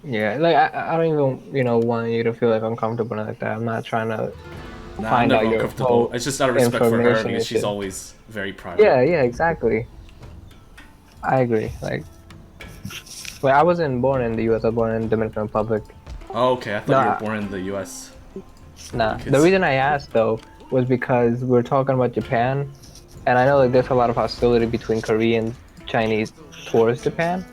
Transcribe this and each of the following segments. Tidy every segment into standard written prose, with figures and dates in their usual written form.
Yeah, like I don't even, want you to feel like uncomfortable like that. I'm not trying to Nah, I'm find never out your uncomfortable. whole It's just out of respect for her information because and she's shit. always very private. Yeah, yeah, exactly. I agree. Like, well, I wasn't born in the U.S. I was born in Dominican Republic. Oh, okay. I thought No, you were born in the U.S. nah. The because reason I asked though was because we're talking about Japan, and I know like there's a lot of hostility between Korean Chinese towards Japan.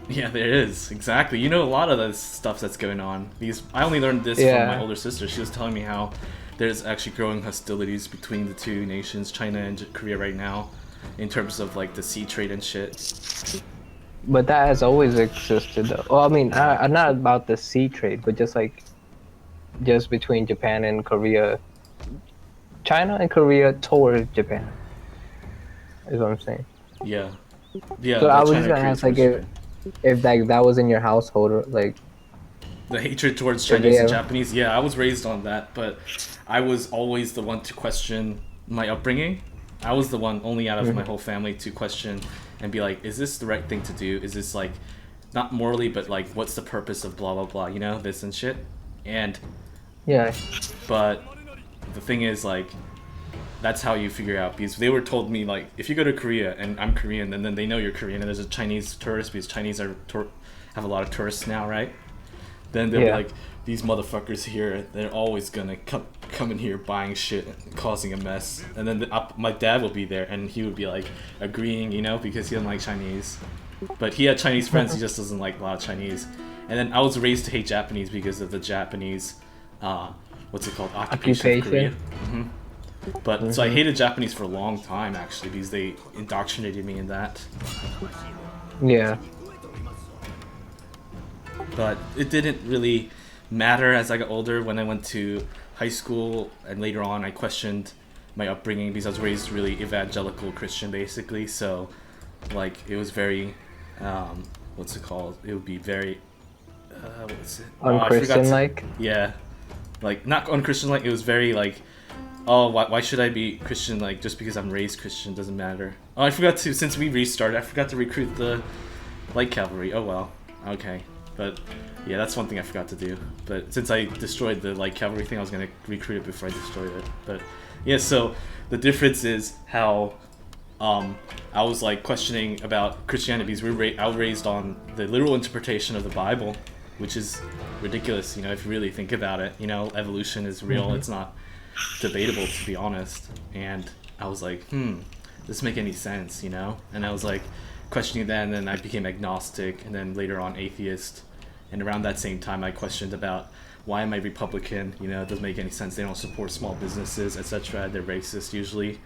yeah, there is exactly. You know a lot of the stuff that's going on. These I only learned this from my Yeah, older sister. She was telling me how there's actually growing hostilities between the two nations, China and Korea, right now, in terms of like the sea trade and shit. but that has always existed though. Well, I mean, Yeah. not about the sea trade, but just between Japan and Korea, China and Korea towards Japan is what I'm saying. Yeah. Yeah, So I the was just China gonna Korea ask like towards Japan. if like that was in your household or like The hatred towards if they Chinese and ever. Japanese, yeah, I was raised on that, but I was always the one to question my upbringing. I was the one only out of my Mhm. whole family to question and be like, is this the right thing to do? Is this like not morally, but like what's the purpose of blah blah blah, this and shit. And Yeah, but the thing is like that's how you figure out because they were told me like if you go to Korea and I'm Korean and then they know you're Korean and there's a Chinese tourist because Chinese have a lot of tourists now, right? Then they'll be yeah. like, these motherfuckers here, they're always gonna come in here buying shit and causing a mess. And then my dad will be there and he would be like agreeing, because he doesn't like Chinese. But he had Chinese friends, he just doesn't like a lot of Chinese. And then I was raised to hate Japanese because of the Japanese, what's it called, occupation of Korea. Occupation. But so I Hmm. hated Japanese for a long time actually because they indoctrinated me in that. Yeah. But it didn't really matter as I got older. When I went to high school and later on, I questioned my upbringing because I was raised really evangelical Christian, basically. So, like, it was very, what's it called? It would be very, what's it? Oh, I forgot Unchristian to. like. Yeah, like not unchristian. Like it was very like, oh, why should I be Christian? Like just because I'm raised Christian doesn't matter. Oh, I forgot to. Since we restarted, I forgot to recruit the light cavalry. Oh well. Okay. But yeah, that's one thing I forgot to do. But since I destroyed the light cavalry thing, I was gonna recruit it before I destroyed it. But yeah, so the difference is how I was like questioning about Christianity because I was raised on the literal interpretation of the Bible, which is ridiculous. If you really think about it, evolution is real. Hmm. It's not debatable, to be honest. And I was like, does this make any sense? And I was like questioning that, and then I became agnostic, and then later on atheist. And around that same time, I questioned about why am I Republican? It doesn't make any sense. They don't support small businesses, etc. They're racist usually.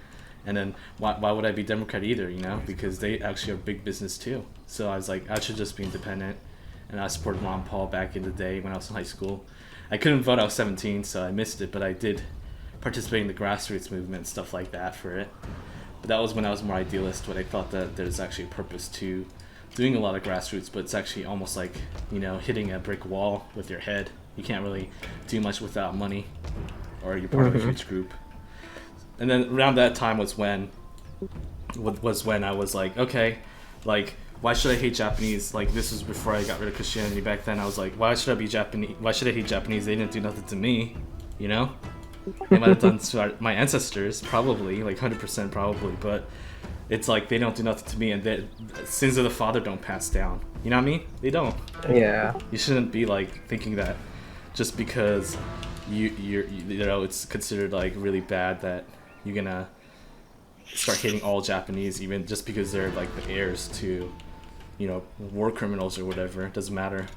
And then why would I be Democrat either? Because they actually are big business too. So I was like, I should just be independent. And I supported Ron Paul back in the day when I was in high school. I couldn't vote. I was 17, so I missed it. But I did participate in the grassroots movement and stuff like that for it. But that was when I was more idealist, when I thought that there's actually a purpose to doing a lot of grassroots, but it's actually almost like, hitting a brick wall with your head. You can't really do much without money, or you're part of a Hmm. huge group. And then around that time was when I was like, okay, like why should I hate Japanese? Like this was before I got rid of Christianity. Back then I was like, why should I be Japanese? Why should I hate Japanese? They didn't do nothing to me, you know? They might have done to my ancestors, probably, like 100% probably, but it's like they don't do nothing to me, and the sins of the father don't pass down. You know what I mean? They don't. Yeah. You shouldn't be like thinking that just because it's considered like really bad that you're gonna start hating all Japanese, even just because they're like the heirs to war criminals or whatever. It doesn't matter.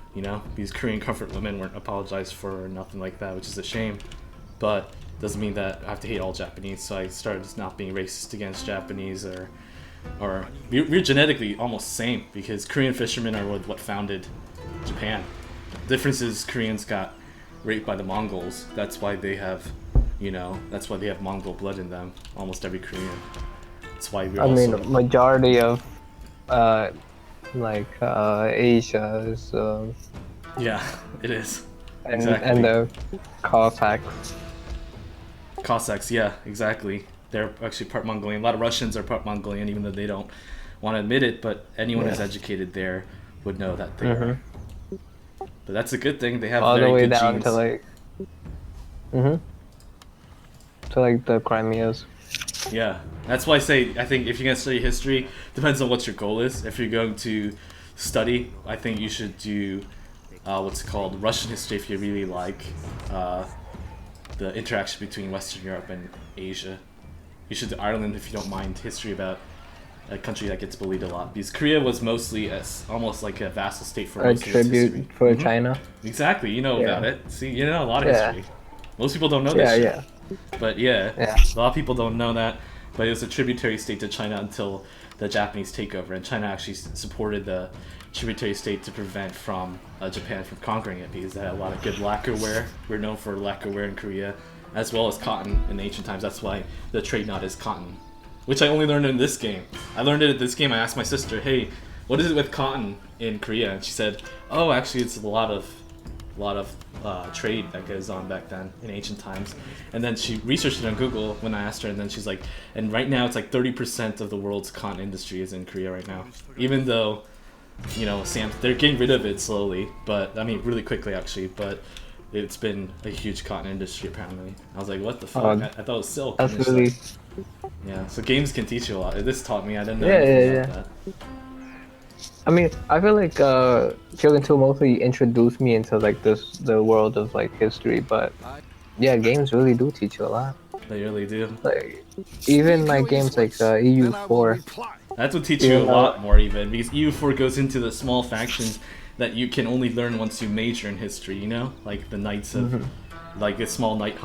These Korean comfort women weren't apologized for or nothing like that, which is a shame. But doesn't mean that I have to hate all Japanese. So I started just not being racist against Japanese, or we're genetically almost the same because Korean fishermen are what founded Japan. The difference is Koreans got raped by the Mongols. That's why they have, that's why they have Mongol blood in them. Almost every Korean. That's why we're I mean, also. majority of uh Asia is Yeah, it is. and Exactly. the Cossacks. Cossacks, yeah, exactly. They're actually part Mongolian. A lot of Russians are part Mongolian, even though they don't want to admit it. But anyone who's Yeah. educated there would know that they are. Hmm. But But that's a good thing. They have all the very way good down genes. to like, to like the Crimeas. Yeah, that's why I say I think if you're gonna study history, depends on what your goal is. If you're going to study, I think you should do what's called Russian history if you really like the interaction between Western Europe and Asia. You should do Ireland if you don't mind history about a country that gets bullied a lot. Because Korea was mostly almost like a vassal state for A most of its history. tribute for China. Exactly, you know Yeah. about it. See, you know a lot of Yeah. history. Most people don't know this Yeah, shit. yeah. But yeah, Yeah. a lot of people don't know that. But it was a tributary state to China until the Japanese takeover, and China actually supported the tributary state to prevent from Japan from conquering it because they had a lot of good lacquerware. We're known for lacquerware in Korea, as well as cotton in ancient times. That's why the trade knot is cotton, which I only learned in this game. I learned it at this game. I asked my sister, "Hey, what is it with cotton in Korea?" And she said, "Oh, actually, it's a lot of trade that goes on back then in ancient times." And then she researched it on Google when I asked her, and then she's like, and right now it's like 30% of the world's cotton industry is in Korea right now, even though, you know, they're getting rid of it slowly, but I mean really quickly actually, but it's been a huge cotton industry apparently. I was like, what the fuck? I thought it was silk. That's And it's really. like, yeah, so games can teach you a lot. This taught me. I didn't know Yeah, anything yeah, about yeah. that. I mean, I feel like Shogun 2 mostly introduced me into like the world of like history, but yeah, games really do teach you a lot. They really do. Like even like games like EU4. That would teach you a Yeah. lot more even, because EU4 goes into the small factions that you can only learn once you major in history, you know? Like the Knights of, like a small Knights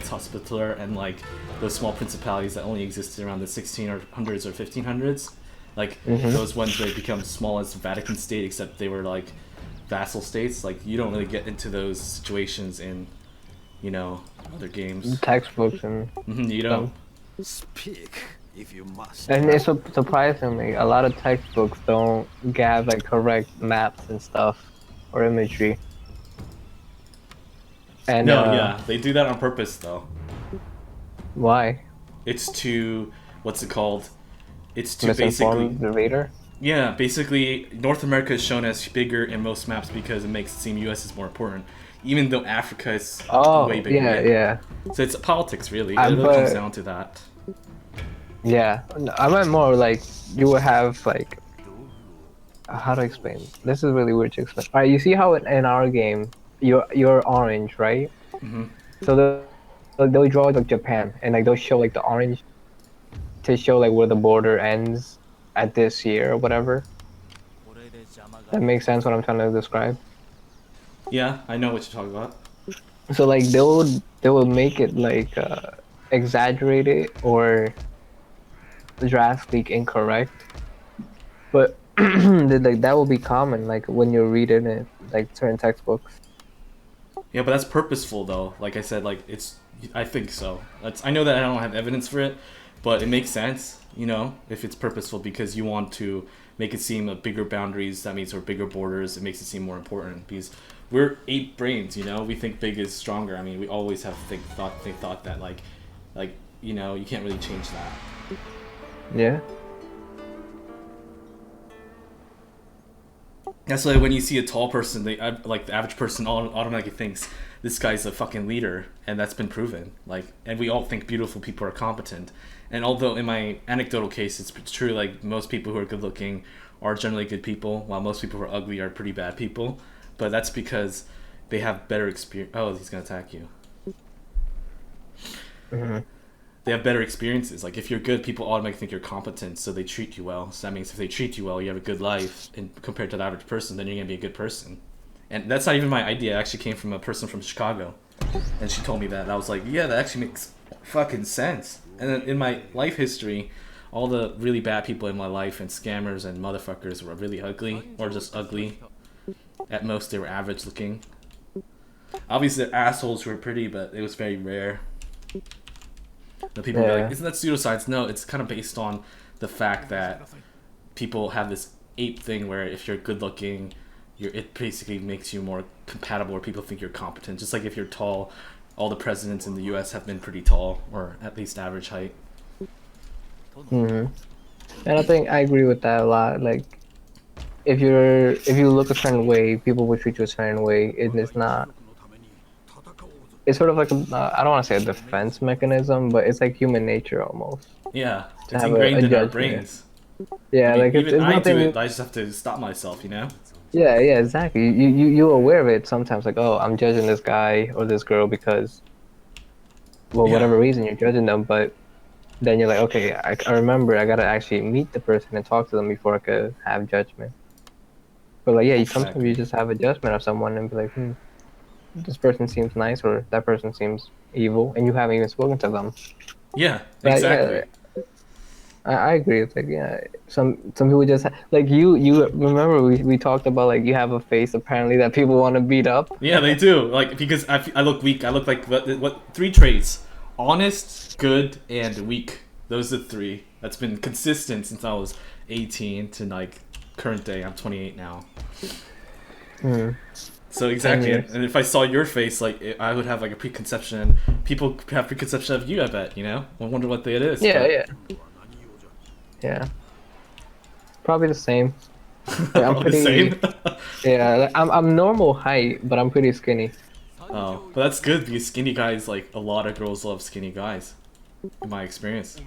Hospitaller, and like those small principalities that only existed around the 1600s or 1500s. Like those ones that become small as the Vatican State, except they were like vassal states. Like you don't really get into those situations in, you know, other games. Textbooks and You don't. Speak if you must. and it's surprisingly a lot of textbooks don't have like correct maps and stuff or imagery. And No, yeah, they do that on purpose though. why? It's to, what's it called? It's to Misinform basically, the reader? yeah, basically North America is shown as bigger in most maps because it makes it seem US is more important, even though Africa is Oh, way bigger. yeah. So it's politics really. I It really comes but- down to that. Yeah, no, I meant more like you would have like how to explain. This is really weird to explain. All right, you see how in our game you're orange, right? So they'll draw like Japan and like they'll show like the orange to show like where the border ends at this year or whatever. That makes sense what I'm trying to describe. Yeah, I know what you're talking about. So like they will make it like exaggerated or drastically incorrect, but like that will be common like when you're reading it like certain textbooks. Yeah, but that's purposeful though. Like I said, like I think so. I know that I don't have evidence for it, but it makes sense, you know, if it's purposeful because you want to make it seem a bigger boundaries. That means we're bigger borders. It makes it seem more important because we're 8 brains, you know. We think big is stronger. I mean, we always have thought that like you know, you can't really change that. Yeah. That's why when you see a tall person, like the average person automatically thinks this guy's a fucking leader, and that's been proven. Like, and we all think beautiful people are competent. And although in my anecdotal case, it's true, like most people who are good looking are generally good people, while most people who are ugly are pretty bad people. But that's because they have better experience. Oh, he's gonna attack you. They have better experiences. Like if you're good, people automatically think you're competent, so they treat you well. So that means if they treat you well, you have a good life, and compared to the average person, then you're gonna be a good person. And that's not even my idea. It actually came from a person from Chicago, and she told me that. And I was like, yeah, that actually makes fucking sense. And then in my life history, all the really bad people in my life and scammers and motherfuckers were really ugly, or just ugly. At most, they were average looking. Obviously, they're assholes who were pretty, but it was very rare. The people be like, isn't that pseudoscience? No, it's kind of based on the fact that people have this ape thing where if you're good looking, it basically makes you more compatible, or people think you're competent. Just like if you're tall, all the presidents in the U.S. have been pretty tall, or at least average height. And I think I agree with that a lot. Like, if you look a certain way, people will treat you a certain way. It is not. It's sort of like I don't want to say a defense mechanism, but it's like human nature almost Yeah, to it's have ingrained a in our judgment. brains. I Yeah, mean, like even it's I do nothing. it. I just have to stop myself, you know? Yeah, yeah, exactly. You're aware of it sometimes, like, oh, I'm judging this guy or this girl because, well, Yeah, whatever reason you're judging them, but then you're like, okay, I remember I gotta actually meet the person and talk to them before I could have judgment. But like, yeah, sometimes you exactly. just have a judgment of someone and be like, this person seems nice or that person seems evil, and you haven't even spoken to them. Yeah, But yeah, exactly. I agree. It's like, yeah, some people just like you remember we talked about like you have a face apparently that people want to beat up. Yeah, they do. Like because I look weak. I look like what three traits: honest, good, and weak. Those are three. That's been consistent since I was 18 to like current day. I'm 28 now. Hmm. So 10 exactly, years. and if I saw your face, like I would have like a preconception. People have preconception of you. I bet you know. I wonder what it is, Yeah, but yeah, yeah. Probably the same. Like I'm probably the same. pretty. Yeah, like, I'm normal height, but I'm pretty skinny. Oh, but that's good because skinny guys, like a lot of girls love skinny guys, in my experience.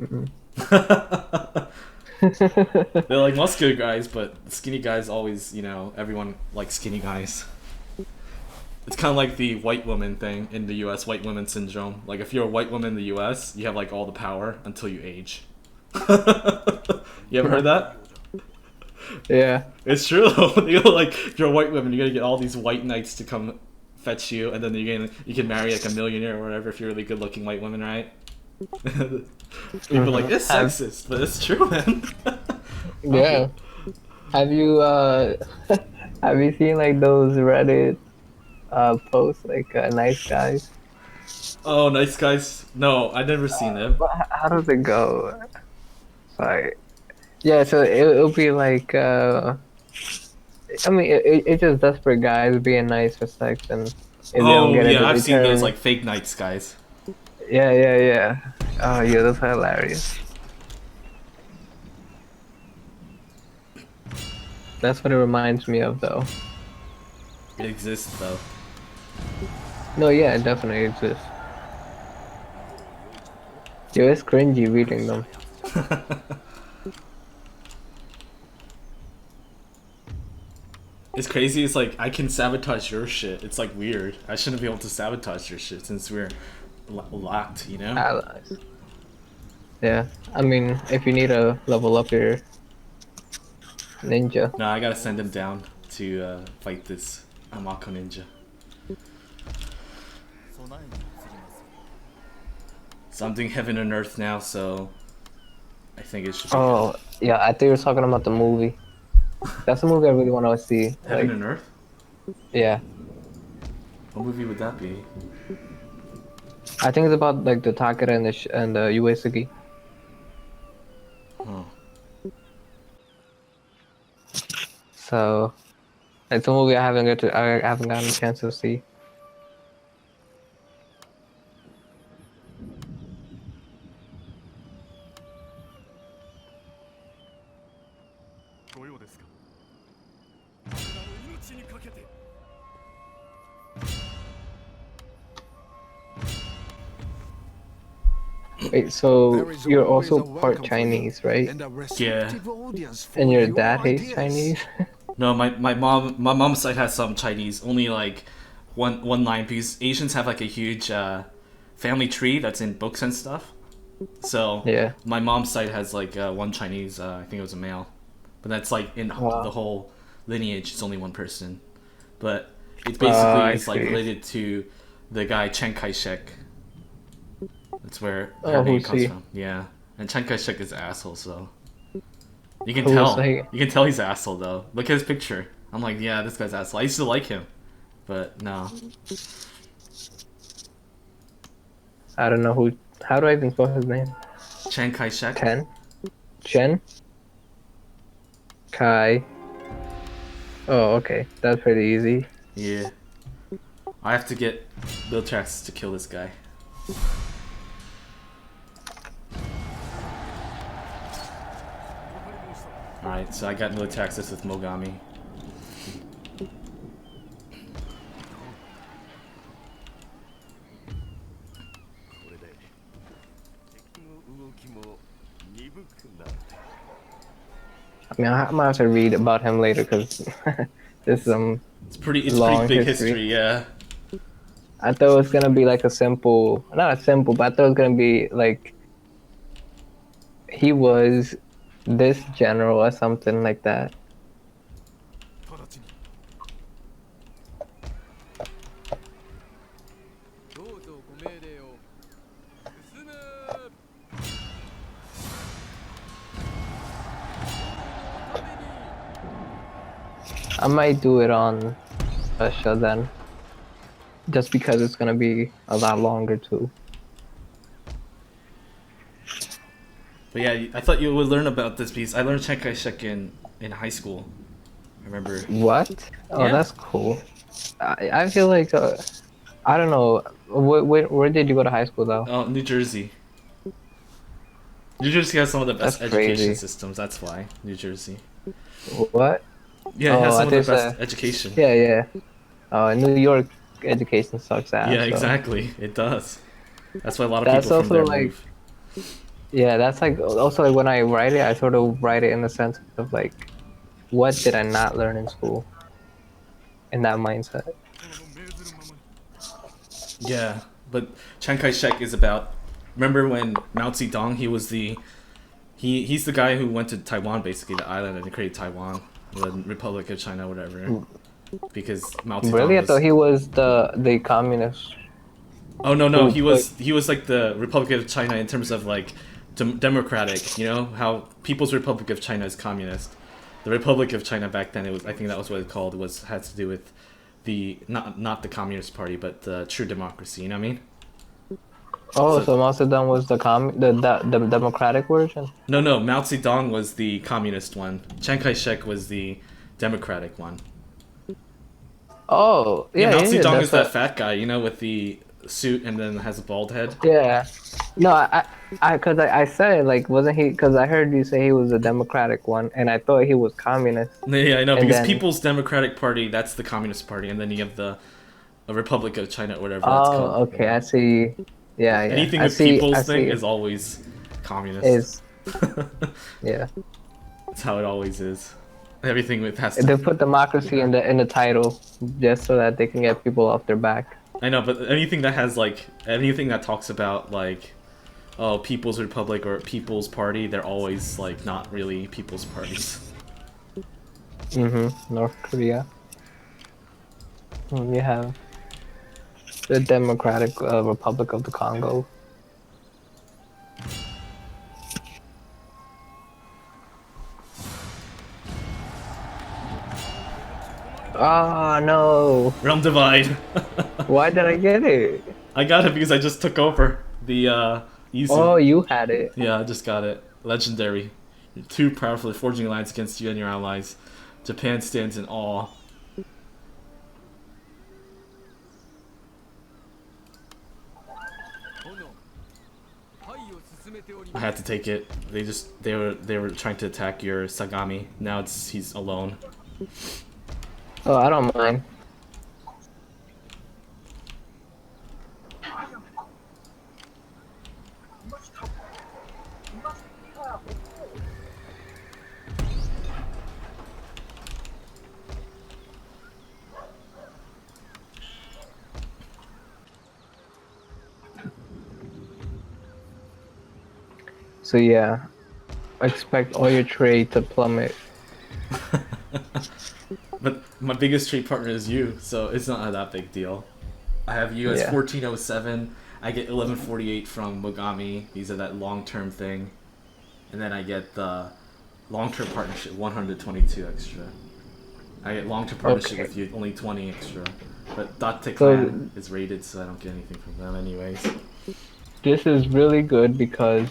Mm-mm. They're like muscular guys, but skinny guys always, you know, everyone likes skinny guys. It's kind of like the white woman thing in the US, white woman syndrome. Like if you're a white woman in the US, you have like all the power until you age. You ever heard that? Yeah. It's true though. You know, like if you're a white woman, you're gonna get all these white knights to come fetch you, and then you can marry like a millionaire or whatever if you're a really good looking white woman, right? People are like it's Have sexist, but it's true, man. yeah. Have you have you seen like those Reddit posts like nice guys? Oh, nice guys. No, I've never seen them. But how does it go? Like yeah, so it'll be like I mean it's just desperate guys being nice for sex and if they don't Oh get it yeah, in I've seen those return. like fake nights guys. Yeah, yeah, yeah. Oh yeah, that's hilarious. That's what it reminds me of though. It exists though. No, yeah, it definitely exists. Yo, it's cringy reading them. It's crazy. It's like I can sabotage your shit. It's like weird. I shouldn't be able to sabotage your shit since we're locked. You know? Allies. Yeah, I mean, if you need to level up your ninja. No, I gotta send him down to fight this Amako ninja. So I'm doing heaven and earth now. So I think it should be Oh, yeah, I think you were talking about the movie. That's a movie I really want to see. good. Heaven Like, and earth. yeah, What movie would that be? I think it's about like the Takara and the Uesugi. Oh. So it's a movie I haven't gotten a chance to see. Wait, so There is you're always also a part welcome for you, Chinese, right? and a receptive audience for And your your dad hates ideas. Chinese? No, my mom's side has some Chinese, only like one line because Asians have like a huge family tree that's in books and stuff. So Yeah. my mom's side has like one Chinese, I think it was a male, but that's like in Wow. the whole lineage. It's only one person, but it's I basically it's like see. related to the guy Chiang Kai-shek. That's where Oh, her name who's comes he? from. Yeah, and Chiang Kai-shek is an asshole, so you can Who was tell. he? You can tell he's an asshole though. Look at his picture. I'm like, yeah, this guy's asshole. I used to like him, but no. I don't know who. How do I even spell his name? Chiang Kai-shek. Chen? Kai. Oh, okay. That's pretty easy. Yeah. I have to get Bill Tracks to kill this guy. Alright, Alright, so I got military access with Mogami. I mean, I might have to read about him later because this is It's pretty long big history. yeah. I thought it was gonna be like a simple, not a simple, but I thought it was gonna be like he was this general or something like that. I might do it on Russia then, just because it's gonna be a lot longer too. But yeah, I thought you would learn about this piece. I learned Chiang Kai-shek in high school. I remember. What? Oh, Yeah. that's cool. I feel like I don't know. Where did you go to high school though? Oh, New Jersey. New Jersey has some of the best That's education crazy. systems. That's why New Jersey. What? Yeah, it Oh, has I some of the think best education. Yeah. New York education sucks ass. Yeah, so. exactly. It does. That's why a lot of That's people from also there like, move. yeah, that's like also like when I write it, I sort of write it in the sense of like, what did I not learn in school? In that mindset. Yeah, but Chiang Kai-shek is about. Remember when Mao Zedong? He was the. He's the guy who went to Taiwan, basically the island, and created Taiwan, the Republic of China, whatever. Because Mao Zedong Really, I was. thought he was the communist. Oh no, who he put- was like the Republic of China in terms of like democratic. You know how People's Republic of China is communist. The Republic of China back then, it was, I think that was what it called, was had to do with the not the Communist Party, but the true democracy. You know what I mean? Oh, So- so Mao Zedong was the democratic version. No, Mao Zedong was the communist one. Chiang Kai-shek was the democratic one. Oh, Yeah, Mao Zedong that's is that what- fat guy, you know, with the suit and then has a bald head. Yeah. No, cause I said like, wasn't he? Cause I heard you say he was a democratic one, and I thought he was communist. Yeah, I know, And because then- People's Democratic Party, that's the Communist Party, and then you have the Republic of China, or whatever that's Oh, called. okay, I see. Yeah. Anything I with see, People's I thing see. is always communist. Is yeah. That's how it always is. Everything with has They to. put democracy in the title just so that they can get people off their back. I know, but anything that has like anything that talks about like, oh, People's Republic or People's Party, they're always like not really People's parties. North Korea. You have the Democratic Republic of the Congo. Oh no! Realm Divide. Why did I get it? I got it because I just took over the easy. Oh, you had it. Yeah, I just got it. Legendary. You're too powerful, forging alliance against you and your allies. Japan stands in awe. I had to take it. They were trying to attack your Sagami. Now he's alone. Oh, I don't mind. So yeah, expect all your trade to plummet. But my biggest trade partner is you, so it's not that big deal. I have you as Yeah. 1407. I get 1148 from Mogami. These are that long-term thing. And then I get the long-term partnership, 122 extra. I get long-term partnership Okay. with you, only 20 extra. But Date So- Clan is rated, so I don't get anything from them anyways. This is really good because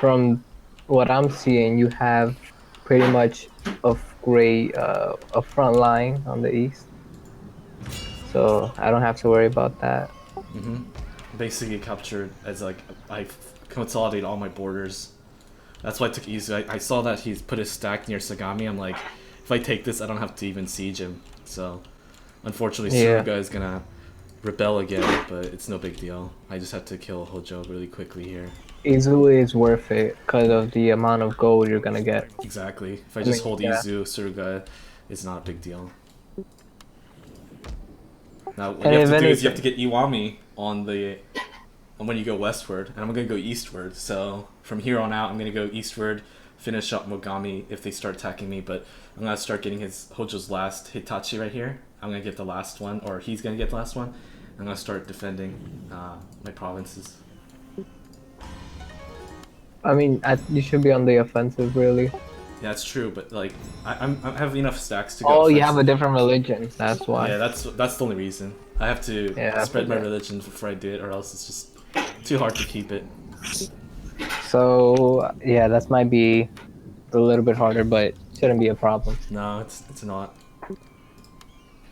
from what I'm seeing, you have pretty much a front line on the east. So I don't have to worry about that. Basically captured as like I consolidate all my borders. That's why I took Izu. I saw that he's put his stack near Sagami. I'm like, if I take this, I don't have to even siege him. So, unfortunately, Yeah. Suruga is gonna rebel again, but it's no big deal. I just have to kill Hojo really quickly here. Izu is worth it because of the amount of gold you're gonna get. Exactly. If I I just mean, hold yeah. Izu, Suruga, it's not a big deal. Now, what And you have if to do is you have to anything- get Iwami on when you go westward, and I'm gonna go eastward. So from here on out, I'm gonna go eastward, finish up Mogami if they start attacking me. But I'm gonna start getting Hojo's last Hitachi right here. I'm gonna get the last one, or he's gonna get the last one. I'm gonna start defending my provinces. I mean, you should be on the offensive, really. Yeah, that's true, but like I have enough stacks to go. Oh, you have a offensive. different religion. That's why. Yeah, that's the only reason. I have to Yeah, I spread my forget. religion before I do it, or else it's just too hard to keep it. So yeah, that might be a little bit harder, but shouldn't be a problem. No, it's not. You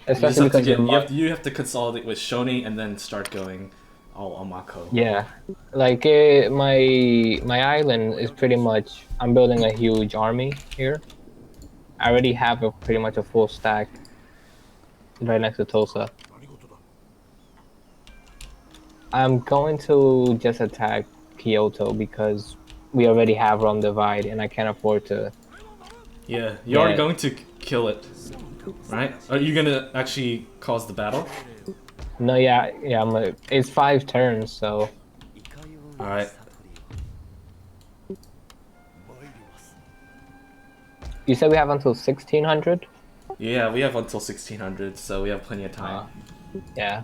just Especially have to because get you're you have to consolidate with Shoni and then start going all Amako. yeah, like my island is pretty much. I'm building a huge army here. I already have pretty much a full stack right next to Tosa. I'm going to just attack Kyoto because we already have Rum Divide and I can't afford to. Yeah, you're already Yeah. going to kill it, right? Are you gonna actually cause the battle? No, yeah, it's 5 turns, so All right. you said we have until 1600. Yeah, we have until 1600, so we have plenty of time. Yeah,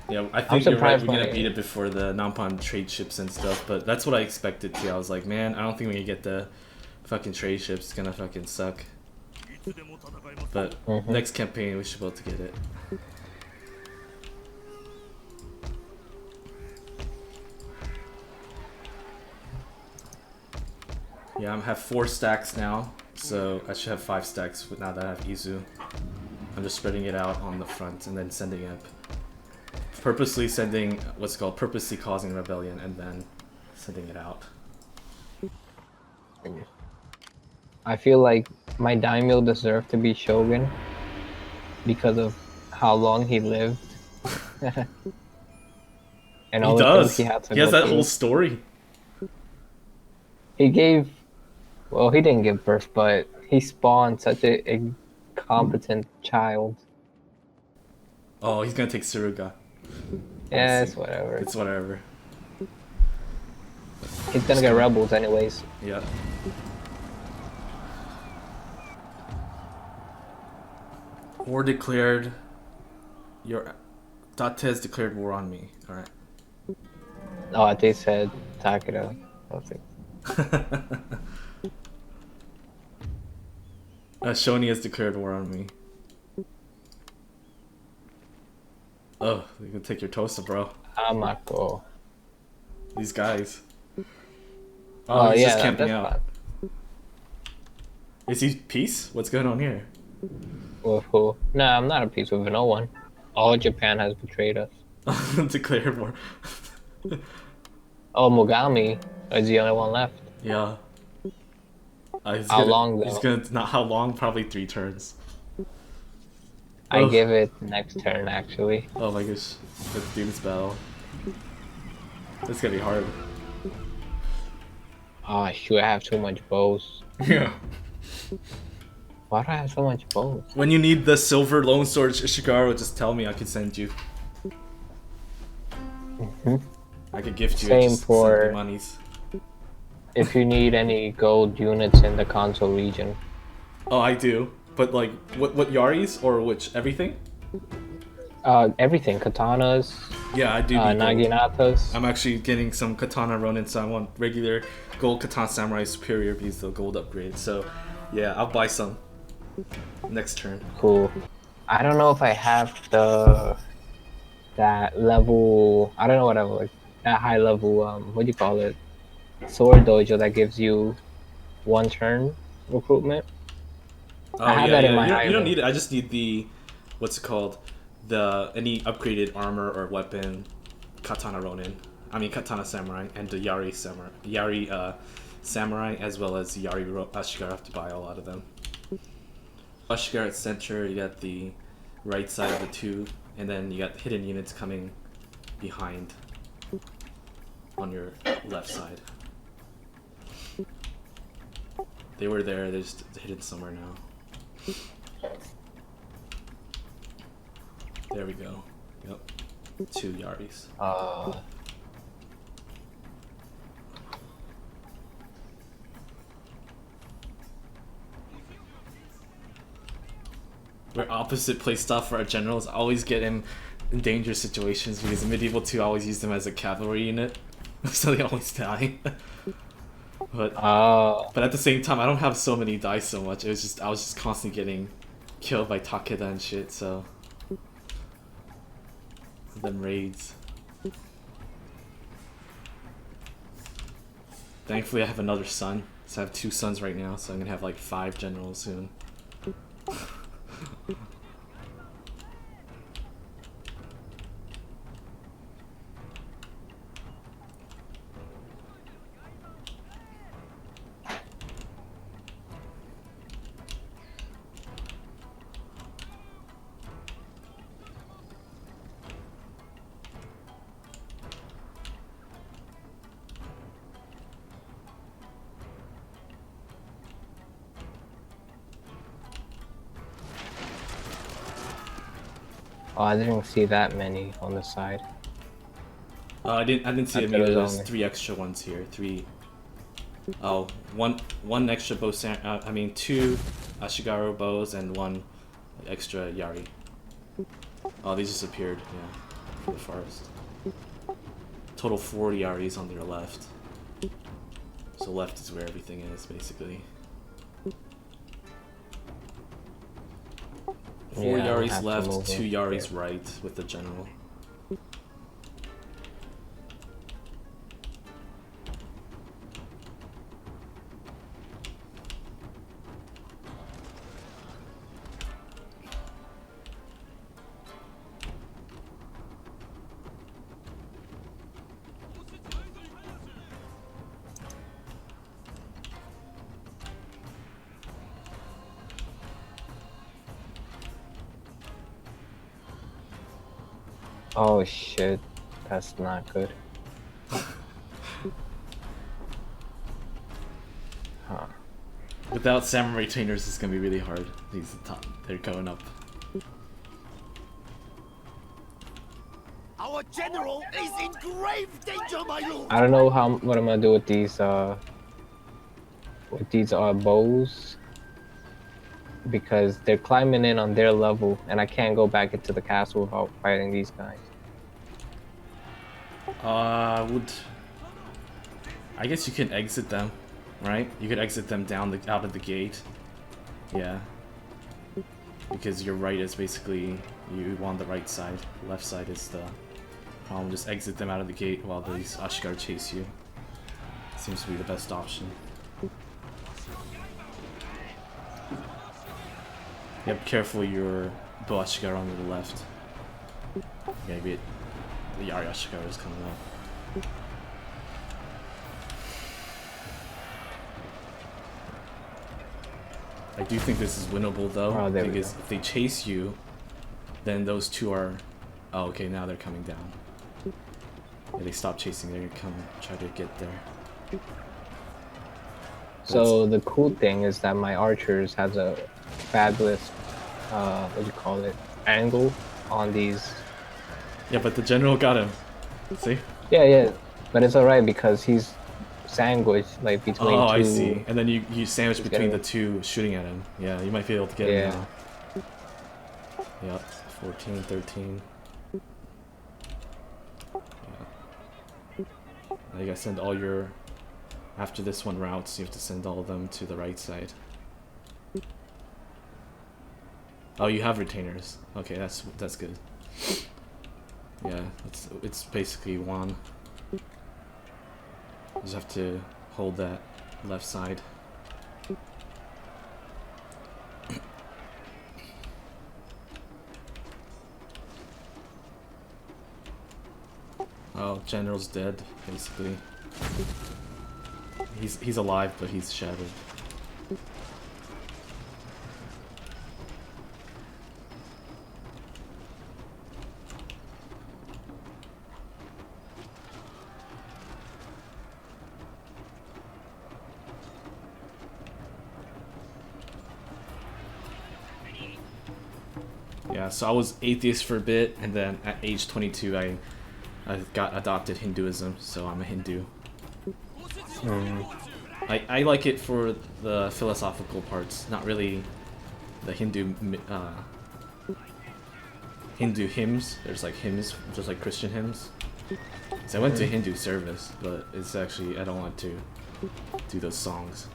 Yeah, I think you're right. surprised We're gonna by- beat it before the Nampan trade ships and stuff, but that's what I expected too. I was like, man, I don't think we can get the fucking trade ships. It's gonna fucking suck. But next campaign, we should be able to get it. Yeah, I have 4 stacks now, so I should have 5 stacks now that I have Izu. I'm just spreading it out on the front and then sending up. Purposely sending what's called purposely causing rebellion and then sending it out. I feel like my daimyo deserved to be Shogun because of how long he lived. And all He the things does. he had to He has go that through. whole story. He gave, well, he didn't give birth, but he spawned such a competent child. Oh, he's gonna take Suruga. Yeah, it's whatever. It's whatever. He's gonna get rebels anyways. Yeah. War declared. Your Date has declared war on me. Alright. Oh, they said Takeda. Nothing. Shoni has declared war on me. Oh, you can take your Tosa, bro. Amako. These guys. Oh, he's yeah, just camping that's out. Is he peace? What's going on here? With who? No, I'm not at peace with no one. All Japan has betrayed us. Declared war. Oh, Mogami is the only one left. Yeah. How long, He's though? gonna not how long? Probably 3 turns. I Ugh. give it next turn, actually. Oh my gosh. Let's do this battle. It's gonna be hard. Oh, shoot, I have too much bows. Yeah. Why do I have so much bows? When you need the silver lone sword Ishiguro, just tell me. I could send you. I could gift you. Same just for- send me monies. If you need any gold units in the console region. Oh, I do. But like, what Yaris or which everything? Everything. Katanas, Yeah, I do. Need gold. Naginatas. I'm actually getting some Katana Ronin, so I want regular gold Katana Samurai Superior because the gold upgrade. So, yeah, I'll buy some next turn. Cool. I don't know if I have that level. I don't know what I like. That high level. What do you call it? Sword dojo that gives you 1 turn recruitment. Oh, I have that in my you don't island. need it. I just need the, what's it called? The any upgraded armor or weapon, Katana Ronin. I mean Katana Samurai, and the Yari Samurai. Yari Samurai, as well as Yari Ashigaru. I have to buy a lot of them. Ashigaru at center, you got the right side of the two, and then you got hidden units coming behind on your left side. They were there, they're just hidden somewhere now. There we go. Yep. 2 Yaris. We're opposite playstyle for our generals. I always get in dangerous situations because in Medieval 2 I always use them as a cavalry unit. So they always die. But at the same time I don't have so many dice so much. It was just I was just constantly getting killed by Takeda and shit, so them raids. Thankfully I have another son. So I have 2 sons right now, so I'm gonna have like 5 generals soon. Oh, I didn't see that many on the side. I didn't see I it thought it either. was There's only 3 extra ones here. 3. Oh, one extra bow. I mean 2 Ashigaru bows and 1 extra Yari. Oh, they just appeared. Yeah, from the forest. Total 4 Yaris on their left. So left is where everything is basically. 4 Yeah, I don't Yaris have to left, move 2 in. Yaris right with the general. Oh shit, that's not good. Huh. Without samurai trainers, it's gonna be really hard. They're going up. Our general is in grave danger, my lord. I don't know what I'm gonna do with these bows, because they're climbing in on their level and I can't go back into the castle without fighting these guys. I guess you can exit them, right? You could exit them out of the gate. Yeah. Because your right is basically you want the right side. Left side is the problem. Just exit them out of the gate while these Ashigaru chase you. Seems to be the best option. Yep, careful your bow Ashigaru on the left. Maybe the Yari Ashigaru is coming up. I do think this is winnable though, Oh, there we because go. if they chase you, then those 2 are... Oh, okay, now they're coming down. Yeah, they stop chasing, they're gonna come try to get there. So the cool thing is that my archers has a fabulous, what do you call it, angle on these. Yeah, but the general got him. See? Yeah, but it's alright because he's sandwiched like between Oh, two. I see. And then you sandwich He's between getting- the 2 shooting at him. Yeah, you might be able to get him now. Yep, 14, 13. Yeah. Now you gotta send all your... After this one routes, you have to send all of them to the right side. Oh, you have retainers. Okay, that's good. Yeah, it's basically one. You just have to hold that left side. Oh, General's dead, basically. He's alive, but he's shattered. Yeah, so I was atheist for a bit, and then at age 22, I got adopted Hinduism, so I'm a Hindu. I like it for the philosophical parts, not really the Hindu hymns. There's like hymns, just like Christian hymns. So I went to Hindu service, but it's actually, I don't want to do those songs.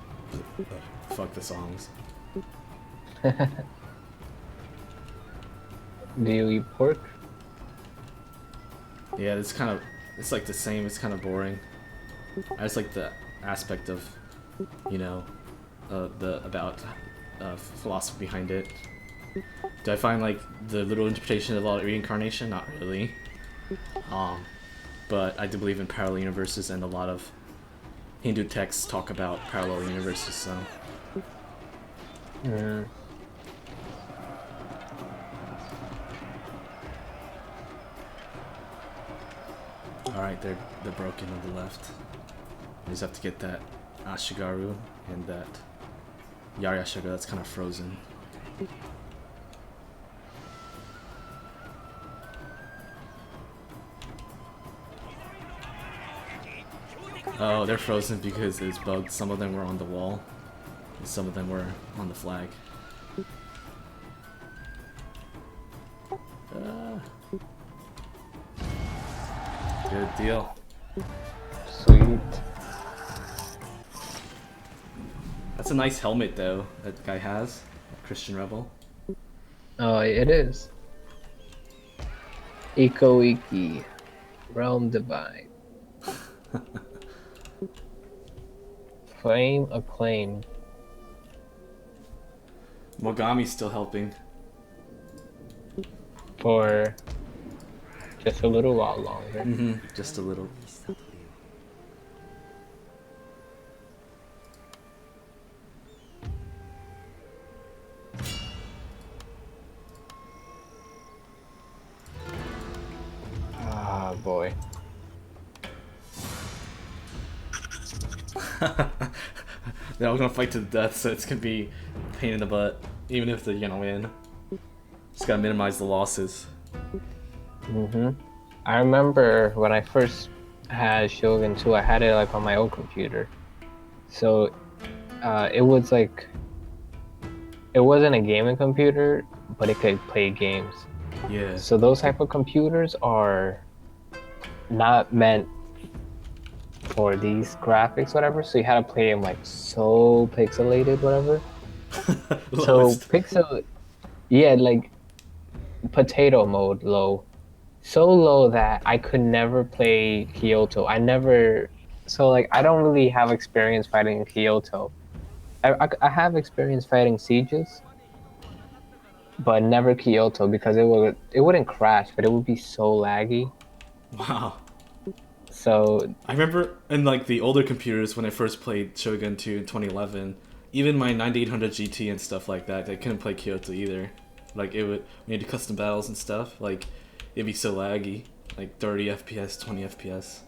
Fuck the songs. Do you eat pork? Yeah, it's like the same, it's kind of boring. I just like the aspect of, you know, philosophy behind it. Do I find like the little interpretation of a lot of reincarnation? Not really. But I do believe in parallel universes, and a lot of Hindu texts talk about parallel universes, so. Alright, they're broken on the left. I just have to get that Ashigaru and that Yaryashiga that's kind of frozen. Oh, they're frozen because it's bugged. Some of them were on the wall, and some of them were on the flag. Good deal. Sweet. That's a nice helmet, though, that guy has. Christian Rebel. Oh, it is. Ikko Ikki. Realm Divine. Flame Acclaim. Mogami's still helping. For just a little while longer. Just a little. Ah, boy. They're all gonna fight to the death, so it's gonna be a pain in the butt, even if they're gonna win. Just gotta minimize the losses. I remember when I first had Shogun 2, I had it like on my old computer. So it was like, it wasn't a gaming computer, but it could play games. Yeah. So those type of computers are not meant for these graphics, whatever. So you had to play them like so pixelated, whatever. So pixel, yeah, like potato mode low. So low that I could never play Kyoto. So like I don't really have experience fighting in Kyoto. I have experience fighting sieges, but never Kyoto because it wouldn't crash, but it would be so laggy. Wow. So I remember in like the older computers when I first played Shogun 2 in 2011, even my 9800 GT and stuff like that, I couldn't play Kyoto either. Like it would, when you do custom battles and stuff, like it'd be so laggy, like 30 FPS, 20 FPS.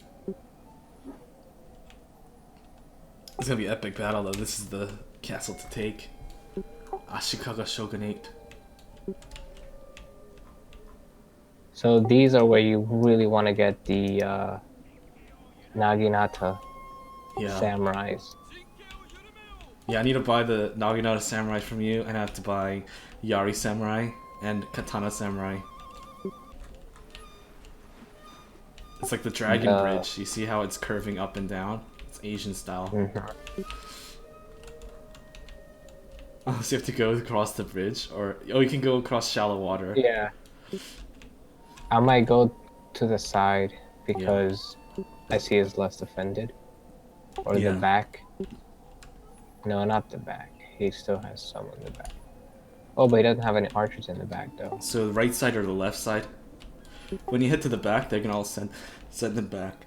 It's gonna be an epic battle though. This is the castle to take. Ashikaga Shogunate. So these are where you really want to get the Naginata samurais. Yeah, I need to buy the Naginata Samurai from you, and I have to buy Yari Samurai and Katana Samurai. It's like the Dragon Bridge. You see how it's curving up and down? It's Asian style. Oh, so you have to go across the bridge? Or, oh, you can go across shallow water. Yeah. I might go to the side because I see it's less defended. Or the back. No, not the back. He still has some in the back. Oh, but he doesn't have any archers in the back, though. So the right side or the left side? when you head to the back, they can all send them back.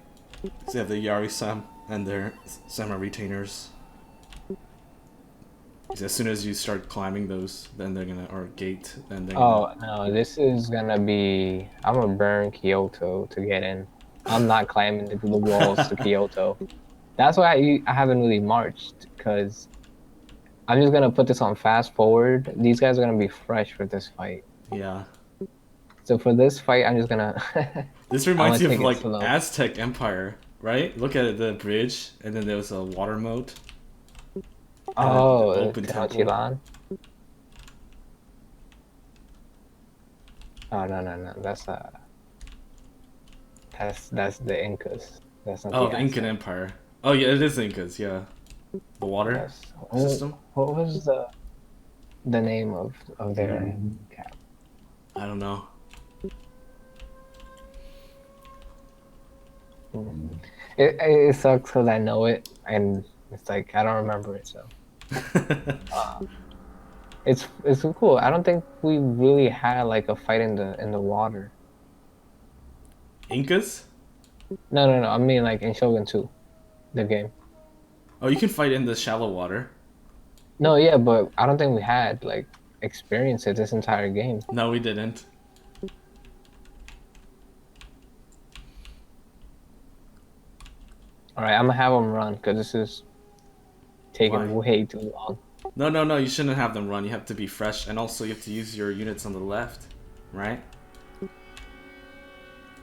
So you have the Yari-sam and their samurai retainers. As soon as you start climbing those, then they're gonna, or gate, then they're gonna. Oh no, this is gonna be. I'm gonna burn Kyoto to get in. I'm not climbing the walls to Kyoto. That's why I haven't really marched, because I'm just gonna put this on fast forward. These guys are gonna be fresh for this fight. Yeah. So for this fight, I'm just gonna. This I'm reminds gonna you of take it like slow. Aztec Empire, right? Look at the bridge, and then there was a water moat. And then the Oh, open temple. Tenochtitlan. Oh no, that's the Incas. That's not Oh, the the Incan Aztec. Empire. Oh yeah, it is Incas. Yeah, the water Yes. system. What was the name of their cap? I don't know. It sucks because I know it, and it's like I don't remember it. So uh, it's cool. I don't think we really had like a fight in the water. Incas? No. I mean like in Shogun 2, the game. Oh, you can fight in the shallow water. No, yeah, but I don't think we had like experience it this entire game. No, we didn't. All right, I'm gonna have them run because this is taking Why? way too long. No. You shouldn't have them run. You have to be fresh, and also you have to use your units on the left, right?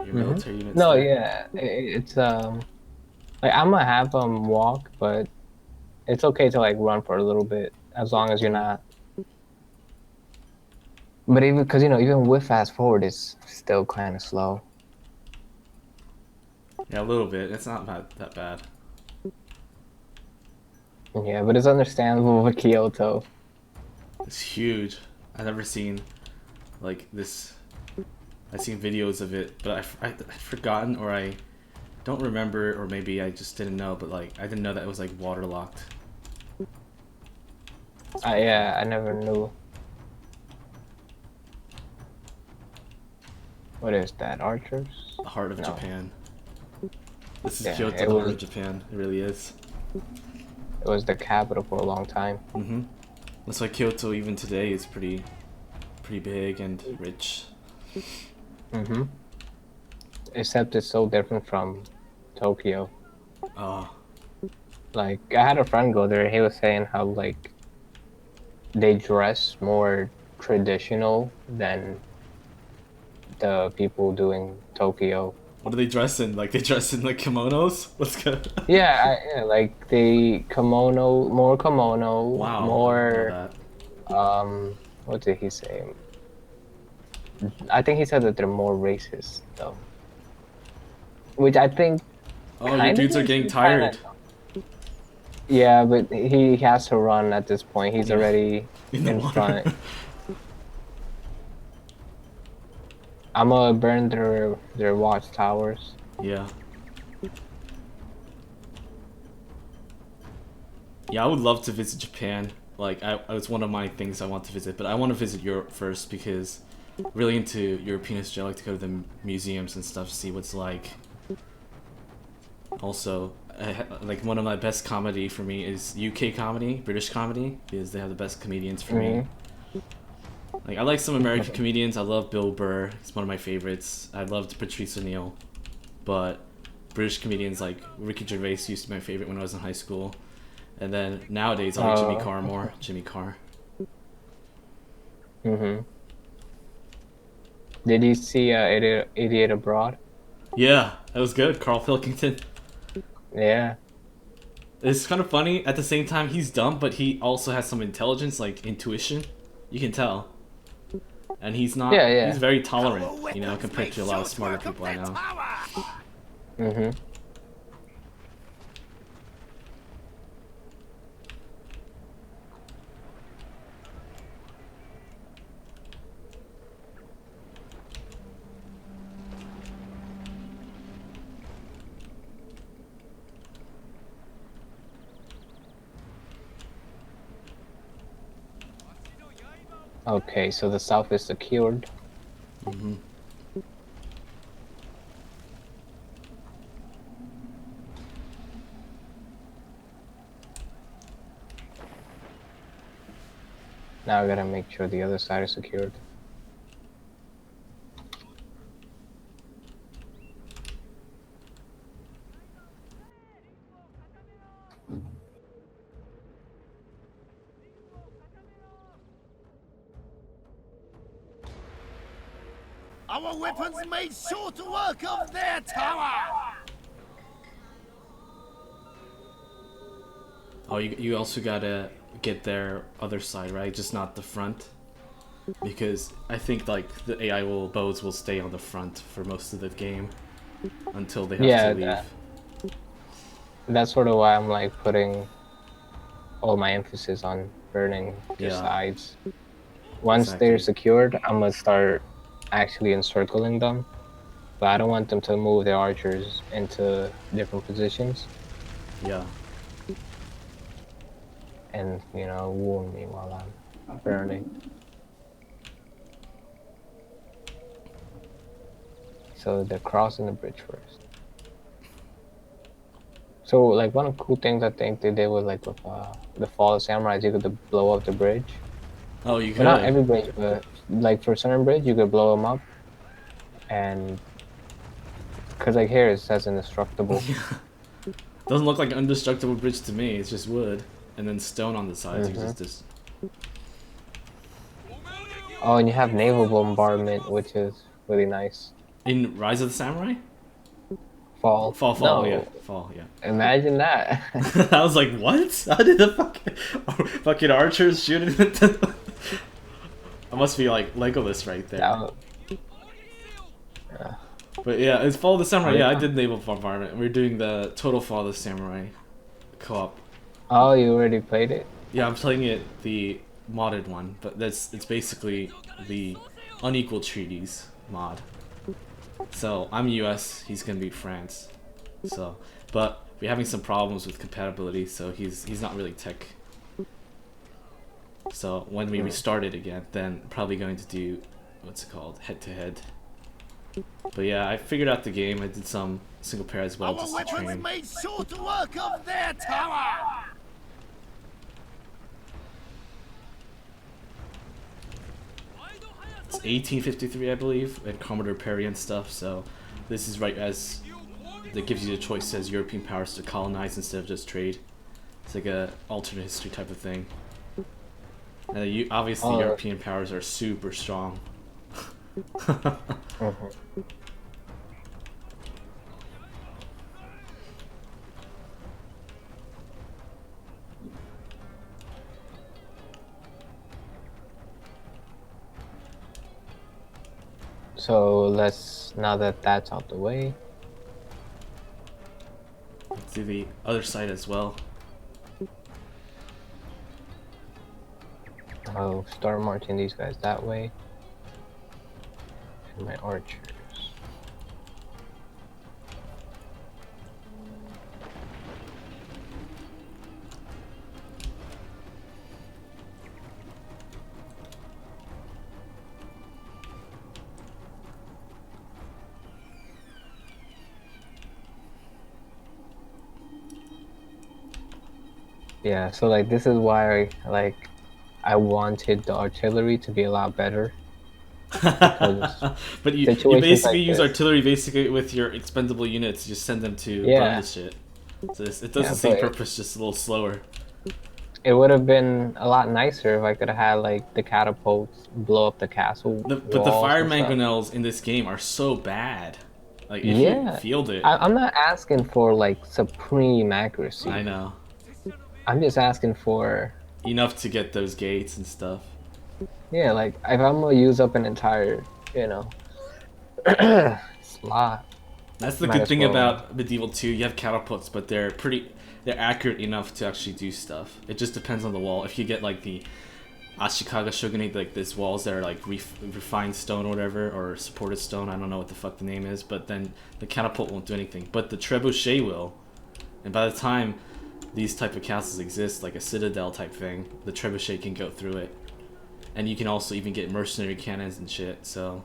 Your military units. No, there. yeah, it's like I'm gonna have them walk, but it's okay to like run for a little bit as long as you're not. But even because even with fast forward, it's still kind of slow. Yeah, a little bit. It's not that bad. Yeah, but it's understandable with Kyoto. It's huge. I've never seen like this. I've seen videos of it, but I've forgotten, or I don't remember, or maybe I just didn't know. But like I didn't know that it was like waterlocked. Yeah, I never knew. What is that? Archers? The heart of No. Japan. This is Yeah, Kyoto, it the heart was- of Japan. It really is. It was the capital for a long time. That's why Kyoto, even today, is pretty big and rich. Except it's so different from Tokyo. Oh, Like I had a friend go there. He was saying how like they dress more traditional than the people doing Tokyo. what do they dress in? Like they dress in like kimonos? What's good? Yeah, like they more kimono, Wow. more I didn't know what did he say? I think he said that they're more racist though. Which I think that. Oh, your kinda dudes are makes getting me tired. Yeah, but he has to run at this point. He's Yeah. already In the water. front. I'm gonna burn their watchtowers. Yeah. Yeah, I would love to visit Japan. Like, it's one of my things I want to visit, but I want to visit Europe first because really into European history. I like to go to the museums and stuff, see what's like. Also, like one of my best comedy for me is UK comedy, British comedy, because they have the best comedians for me. Like, I like some American comedians. I love Bill Burr. He's one of my favorites. I loved Patrice O'Neill. But British comedians like Ricky Gervais used to be my favorite when I was in high school. And then nowadays I like Jimmy Carr more. Jimmy Carr. Did you see Idiot Abroad? Yeah, that was good. Carl Pilkington. Yeah. It's kind of funny. At the same time, he's dumb, but he also has some intelligence, like intuition. You can tell. And he's not. Yeah. He's very tolerant, you know, compared to a lot of smarter people I know. Okay, so the south is secured. Now I gotta make sure the other side is secured. Our weapons made short work of their tower! Oh, you also gotta get their other side, right? Just not the front. Because I think like the AI bows will stay on the front for most of the game until they have to leave. That's sort of why I'm like putting all my emphasis on burning the Yeah. sides. Once Exactly. they're secured, I'm gonna start actually encircling them. But I don't want them to move their archers into different positions Yeah. and, you know, wound me while I'm burning. So they're crossing the bridge first. So, like, one of the cool things I think they did was, like, with the Fall of Samurais, you could blow up the bridge. Oh, you Well, not could. every bridge, but, like, for certain bridge, you could blow them up. And, because, like, here it says indestructible. Doesn't look like an indestructible bridge to me. It's just wood, and then stone on the sides. You just. Oh, and you have naval bombardment, which is really nice. In Rise of the Samurai? Fall. Fall, No. yeah. Fall, yeah. Imagine that. I was like, what? How did the fucking archers shoot it? I must be like Legolas right there. Yeah. But yeah, it's Fall of the Samurai. Yeah, I did naval bombardment. We're doing the total Fall of the Samurai co-op. Oh, you already played it? Yeah, I'm playing it the modded one, but it's basically the unequal treaties mod. So I'm US, he's gonna be France. So, but we're having some problems with compatibility, so he's not really tech. So when we restart it again, then probably going to do what's it called, head to head. But yeah, I figured out the game. I did some single player as well, just to train. Made short work of their tower! It's 1853, I believe, and Commodore Perry and stuff. So this is right as that gives you the choice as European powers to colonize instead of just trade. It's like a alternate history type of thing. And obviously, European powers are super strong. So let's, now that that's out the way, let's do the other side as well. I'll start marching these guys that way. And my archers. Yeah, so like this is why I wanted the artillery to be a lot better. But you basically use artillery basically with your expendable units. You just send them to burn the shit. So it does the same purpose, just a little slower. It would have been a lot nicer if I could have had like the catapults blow up the castle. But the fire mangonels in this game are so bad. Like if you field it. I'm not asking for like supreme accuracy. I know. I'm just asking for enough to get those gates and stuff. Yeah, like if I'm gonna use up an entire, you know, slot. That's the good thing about Medieval 2. You have catapults, but they're accurate enough to actually do stuff. It just depends on the wall. If you get like the Ashikaga Shogunate, like these walls that are like refined stone or whatever, or supported stone, I don't know what the fuck the name is, but then the catapult won't do anything. But the trebuchet will. And by the time these type of castles exist, like a citadel type thing, the trebuchet can go through it. And you can also even get mercenary cannons and shit, so...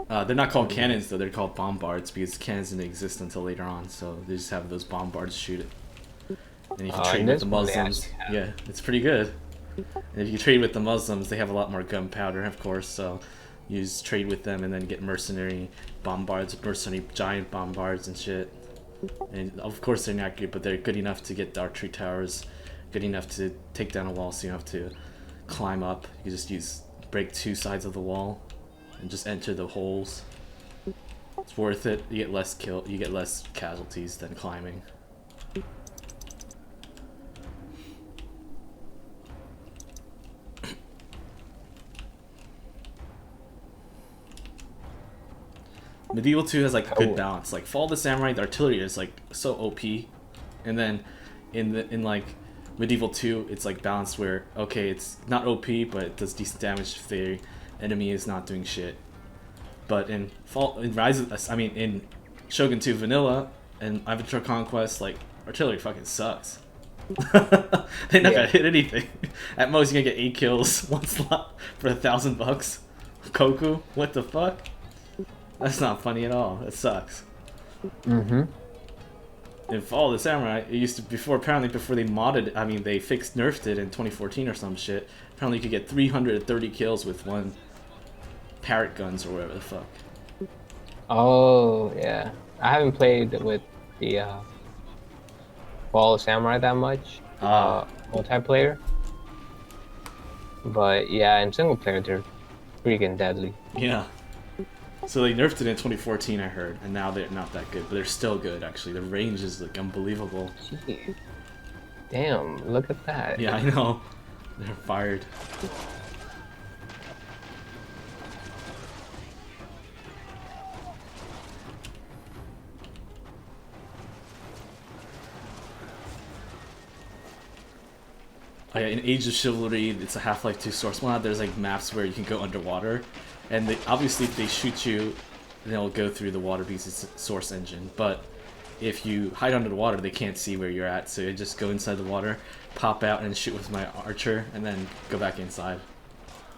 they're not called cannons though, they're called bombards, because cannons didn't exist until later on, so they just have those bombards shoot it. And you can trade with the Muslims. Yeah, it's pretty good. And if you trade with the Muslims, they have a lot more gunpowder, of course, so you just trade with them and then get mercenary bombards, mercenary giant bombards and shit. And of course they're not good, but they're good enough to get the archery towers, good enough to take down a wall so you don't have to climb up. You just break two sides of the wall and just enter the holes. It's worth it. You get less casualties than climbing. Medieval 2 has like a good balance. Like Fall of the Samurai, the artillery is like so OP, and then in like Medieval 2, it's like balanced where okay, it's not OP, but it does decent damage if the enemy is not doing shit. But in in Shogun 2 Vanilla and Avatar Conquest, like artillery fucking sucks. They're not gonna hit anything. At most, you're gonna get 8 kills, 1 slot for $1,000. Koku, what the fuck? That's not funny at all. That sucks. In Fall of the Samurai, it used to before they modded. I mean, they nerfed it in 2014 or some shit. Apparently, you could get 330 kills with 1 parrot guns or whatever the fuck. Oh yeah, I haven't played with the Fall of Samurai that much. Multiplayer. But yeah, in single player, they're freaking deadly. Yeah. So they nerfed it in 2014, I heard, and now they're not that good, but they're still good, actually. The range is, like, unbelievable. Gee. Damn, look at that. Yeah, I know. They're fired. Oh, yeah, in Age of Chivalry, it's a Half-Life 2 source mod. There's, like, maps where you can go underwater. And obviously, if they shoot you, they'll go through the water because it's a source engine. But if you hide under the water, they can't see where you're at. So you just go inside the water, pop out, and shoot with my archer, and then go back inside.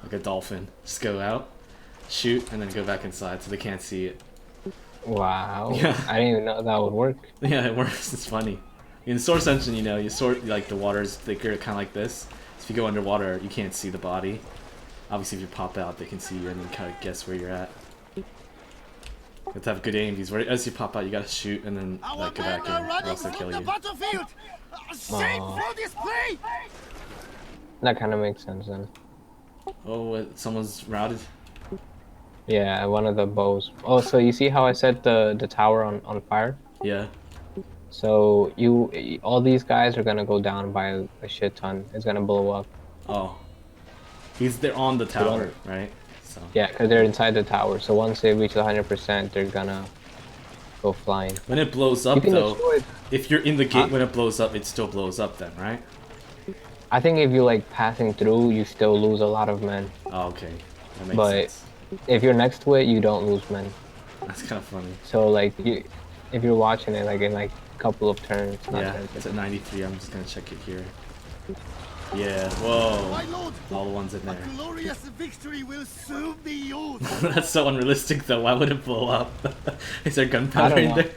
Like a dolphin. Just go out, shoot, and then go back inside so they can't see it. Wow. Yeah. I didn't even know that would work. Yeah, it works. It's funny. In source engine, you know, you sort like the water's thicker, kind of like this. So if you go underwater, you can't see the body. Obviously, if you pop out, they can see you and then kind of guess where you're at. You have to have good aim, because as you pop out, you gotta shoot and then like go back in, or else they'll kill you. That kind of makes sense then. Oh, someone's routed? Yeah, one of the bows. Oh, so you see how I set the tower on fire? Yeah. So all these guys are gonna go down by a shit ton. It's gonna blow up. Oh. They're on the tower, right? So. Yeah, because they're inside the tower. So once they reach 100%, they're gonna go flying. When it blows up, though, if you're in the gate when it blows up, it still blows up then, right? I think if you're like passing through, you still lose a lot of men. Oh, okay. That makes sense. If you're next to it, you don't lose men. That's kind of funny. So like, if you're watching it like in like a couple of turns. Yeah, it's at 93. I'm just gonna check it here. Yeah, whoa. My lord, all the ones in there. a glorious victory will soon be yours. That's so unrealistic though. Why would it blow up? Is there gunpowder in there?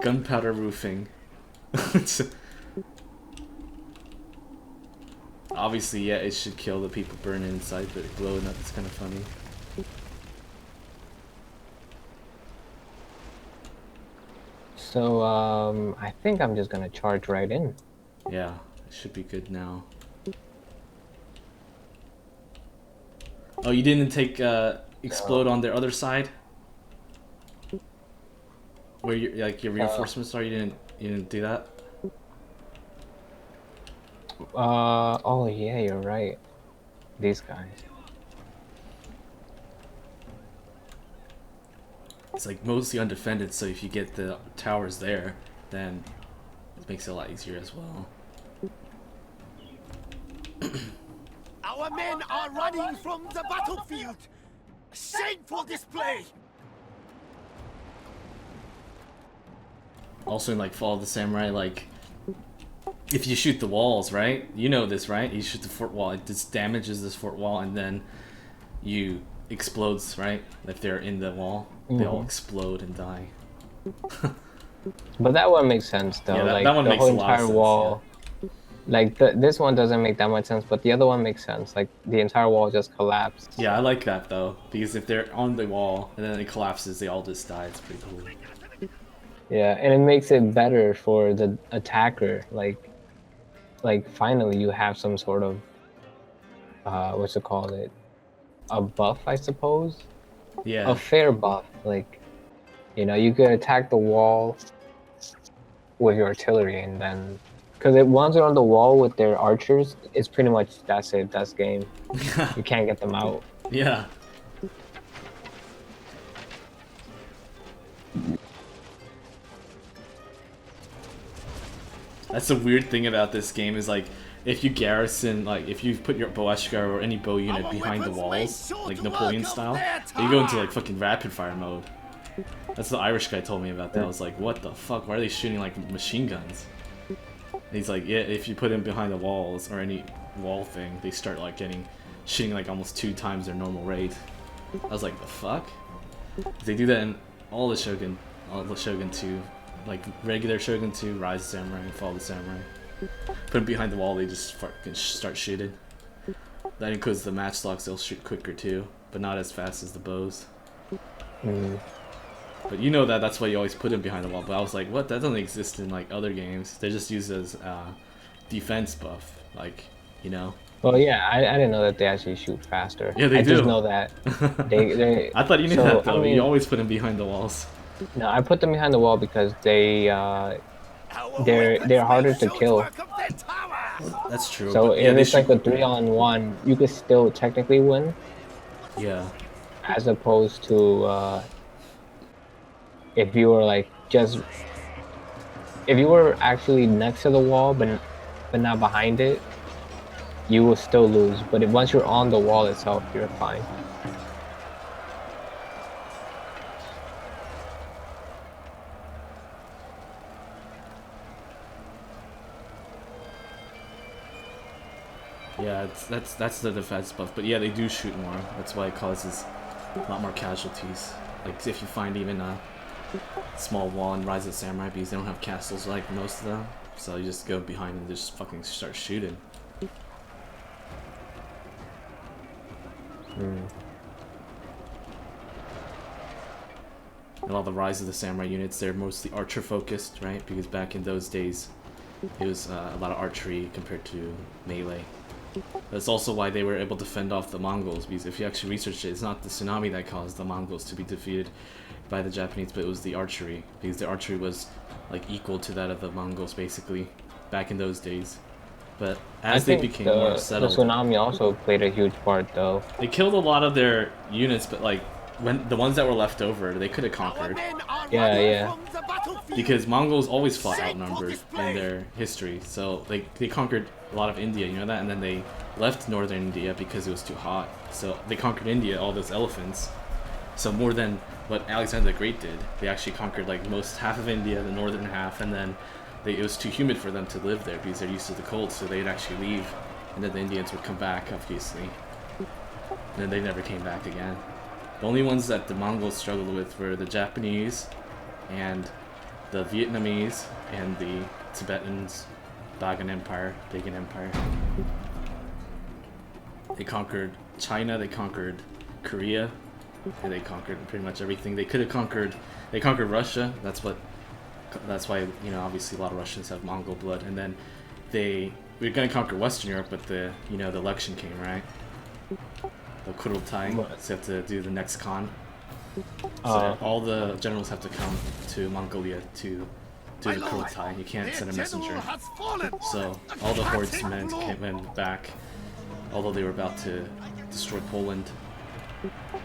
Gunpowder roofing. Obviously, yeah, it should kill the people burning inside, but blowing up is kind of funny. So, I think I'm just gonna charge right in. Yeah, it should be good now. Oh, you didn't take explode on their other side? Where your reinforcements are? You didn't do that? Oh yeah, you're right. These guys. It's like mostly undefended, so if you get the towers there, then it makes it a lot easier as well. Our men are running from the battlefield. Shameful display. Also in like Fall of the Samurai, like if you shoot the walls, right? You know this, right? You shoot the fort wall, it just damages this fort wall, and then you explodes, right? If they're in the wall, they all explode and die. But that one makes sense though. Yeah, like that one the makes whole a lot of entire sense, wall. yeah. Like this one doesn't make that much sense, but the other one makes sense. Like the entire wall just collapsed. Yeah, I like that though, because if they're on the wall and then it collapses, they all just die. It's pretty cool. Yeah, and it makes it better for the attacker. Like finally you have some sort of what's it called it? A buff, I suppose. A Yeah. fair buff. Like, you know, you could attack the wall with your artillery, and then because it once they're on the wall with their archers, it's pretty much that's it. That's game. You can't get them out. Yeah. That's the weird thing about this game is like if you garrison like if you put your Boeshka or any bow unit behind the walls, like Napoleon style, you go into like fucking rapid fire mode. That's the Irish guy told me about that. I was like, what the fuck? Why are they shooting like machine guns? And he's like, yeah, if you put them behind the walls or any wall thing, they start like shooting like almost 2 times their normal rate. I was like, the fuck? They do that in all the Shogun 2, like regular Shogun 2, Rise of Samurai, and Fall of the Samurai. Put them behind the wall, they just fucking start shooting. That includes the matchlocks, they'll shoot quicker too, but not as fast as the bows. But you know that's why you always put them behind the wall. But I was like, what? That doesn't exist in like other games. They're just used as defense buff, like, you know. Well, yeah, I didn't know that they actually shoot faster. Yeah, they I do. just know that they. I thought you knew so, that though. I mean, You always put them behind the walls. no, I put them behind the wall because they're harder to kill. That's true. So but, yeah, if they it's like shoot. a 3-on-1, you could still technically win, Yeah. as opposed to if you were like just if you were actually next to the wall but not behind it, you will still lose. But if once you're on the wall itself, you're fine. Yeah, that's the defense buff. But yeah, they do shoot more. That's why it causes a lot more casualties. Like if you find even a small wall in Rise of Samurai, because they don't have castles like most of them, so you just go behind and just fucking start shooting. And all the Rise of the Samurai units, they're mostly archer focused, right? Because back in those days, it was a lot of archery compared to melee. That's also why they were able to fend off the Mongols, because if you actually research it, it's not the tsunami that caused the Mongols to be defeated by the Japanese, but it was the archery, because the archery was like equal to that of the Mongols basically back in those days. But as they became more settled, the tsunami also played a huge part, though. they killed a lot of their units, but like when the ones that were left over, they could have conquered. Yeah. Because Mongols always fought outnumbered in their history, so they conquered a lot of India, you know that, and then they left northern India because it was too hot. So they conquered India, all those elephants. So more than what Alexander the Great did, they actually conquered like half of India, the northern half, and then it was too humid for them to live there because they're used to the cold, so they'd actually leave, and then the Indians would come back, obviously. And then they never came back again. The only ones that the Mongols struggled with were the Japanese and the Vietnamese and the Tibetans, Dagon Empire. They conquered China, they conquered Korea, and they conquered pretty much everything. They could have conquered. They conquered Russia. That's why, you know, obviously a lot of Russians have Mongol blood. And then we were gonna conquer Western Europe, but the election came, right? The Kurultai, so you have to do the next Khan. So all the generals have to come to Mongolia to do the Kurultai. You can't send a messenger. So all the horsemen went back, although they were about to destroy Poland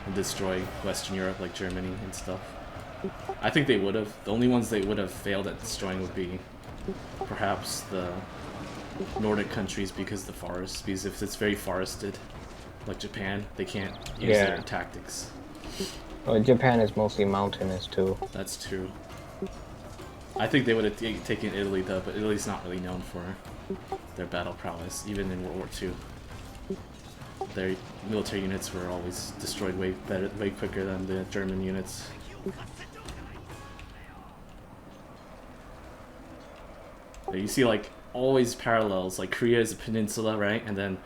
and destroy Western Europe, like Germany and stuff. I think they would have. The only ones they would have failed at destroying would be perhaps the Nordic countries because of the forests. Because if it's very forested, like Japan, they can't use their tactics. Well, Japan is mostly mountainous too. That's true. I think they would have taken Italy though, but Italy's not really known for their battle prowess, even in World War II. Their military units were always destroyed way quicker than the German units. You see, like, always parallels. Like Korea is a peninsula, right? And then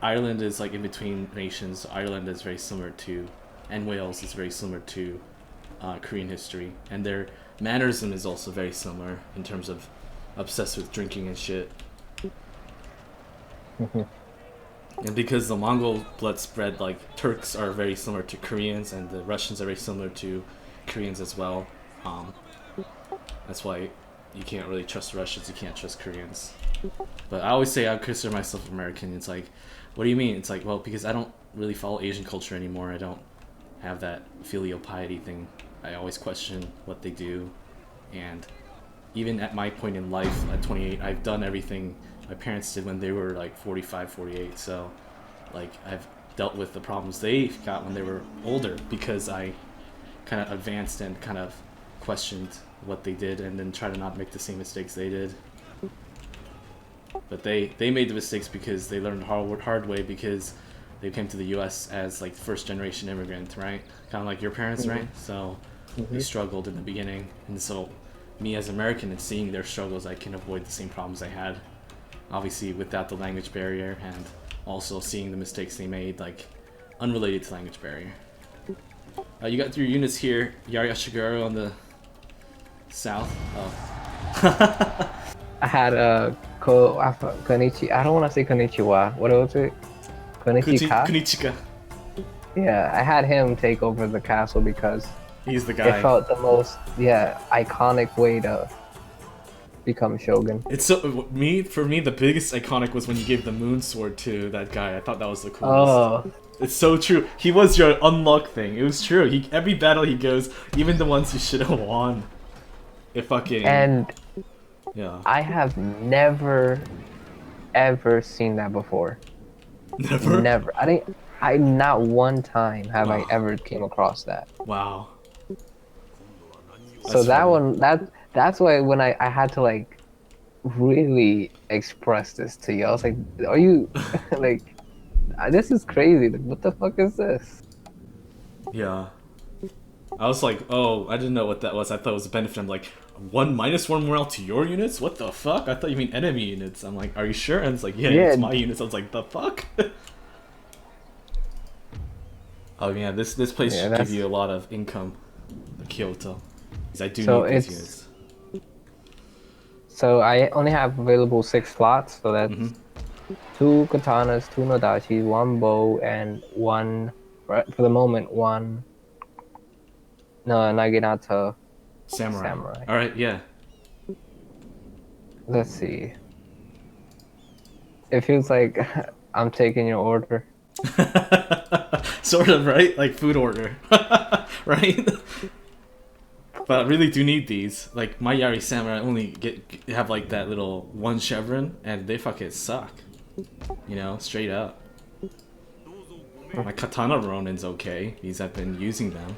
Ireland is like in between nations. So Ireland is very similar to, and Wales is very similar to Korean history, and their mannerism is also very similar in terms of obsessed with drinking and shit. And because the Mongol blood spread, like Turks are very similar to Koreans, and the Russians are very similar to Koreans as well. That's why you can't really trust Russians, you can't trust Koreans. But I always say I consider myself American. It's like, what do you mean? It's like, well, because I don't really follow Asian culture anymore. I don't have that filial piety thing. I always question what they do. And even at my point in life, at 28, I've done everything my parents did when they were like 45, 48. So, like, I've dealt with the problems they got when they were older because I kind of advanced and kind of questioned what they did and then try to not make the same mistakes they did. But they made the mistakes because they learned the hard way because they came to the U.S. as like first generation immigrant, right? Kind of like your parents, right? So they struggled in the beginning, and so me as American and seeing their struggles, I can avoid the same problems I had. Obviously without the language barrier, and also seeing the mistakes they made, like unrelated to language barrier. You got your units here, Yashiguro on the south. Oh. I had a Konichi. I don't want to say Konnichiwa. What was it? Konichika? Kunichika. Yeah, I had him take over the castle because He's the guy. it felt the most, iconic way to become Shogun. It's so for me the biggest iconic was when you gave the moon sword to that guy. I thought that was the coolest. Oh, It's so true. He was your unlock thing. It was true. Every battle he goes, even the ones you should have won. It fucking yeah. I have never ever seen that before. Never. Never. I not one time have I ever came across that. Wow. So that's why when I had to like really express this to you, I was like, are you like, this is crazy. Like, what the fuck is this? Yeah. I was like, oh, I didn't know what that was. I thought it was a benefit. I'm like, -1 morale to your units? What the fuck? I thought you mean enemy units. I'm like, are you sure? And it's like, yeah, it's my units. I was like, the fuck? Oh yeah, this place should give you a lot of income. Kyoto. Because I do need these units. So I only have available 6 slots, so that's 2 katanas, 2 nodachis, 1 bow, and 1, for the moment, 1 naginata samurai. Alright, yeah. Let's see. It feels like I'm taking your order. Sort of, right? Like food order. Right? But I really do need these. Like, my Yari Samurai only have like that little 1 chevron, and they fucking suck. You know, straight up. My Katana Ronin's okay, because I've been using them.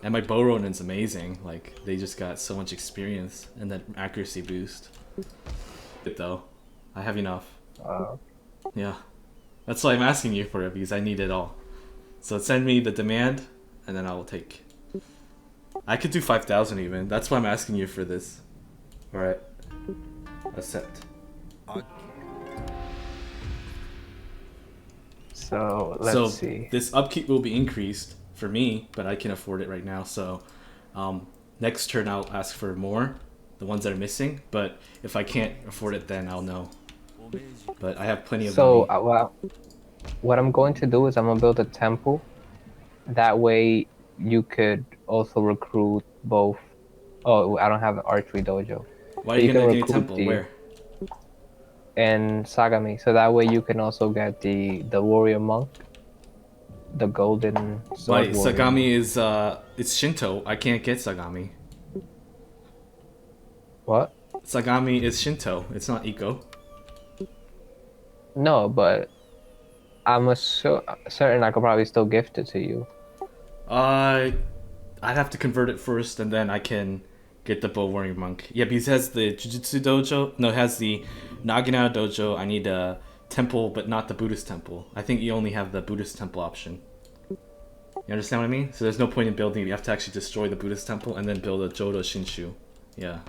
And my Bow Ronin's amazing. Like, they just got so much experience, and that accuracy boost. Good though. I have enough. Yeah. That's why I'm asking you for it, because I need it all. So send me the demand, and then I will take. I could do 5,000 even. That's why I'm asking you for this. Alright. Accept. So, let's see. This upkeep will be increased for me, but I can afford it right now. So, next turn I'll ask for more, the ones that are missing. But if I can't afford it, then I'll know. But I have plenty of money. So, what I'm going to do is I'm going to build a temple. That way you could also recruit both. Oh, I don't have an archery dojo. Why are you going to get a temple? Where? In Sagami. So that way you can also get the warrior monk. The golden sword. Why? Sagami is, it's Shinto. I can't get Sagami. What? Sagami is Shinto. It's not Ikko. No, but I'm certain I could probably still gift it to you. I'd have to convert it first, and then I can get the bow warrior monk. Yeah, because it has the Jujutsu dojo. No, it has the Nagina dojo. I need a temple, but not the Buddhist temple. I think you only have the Buddhist temple option. You understand what I mean? So there's no point in building it. You have to actually destroy the Buddhist temple and then build a Jodo Shinshu. Yeah.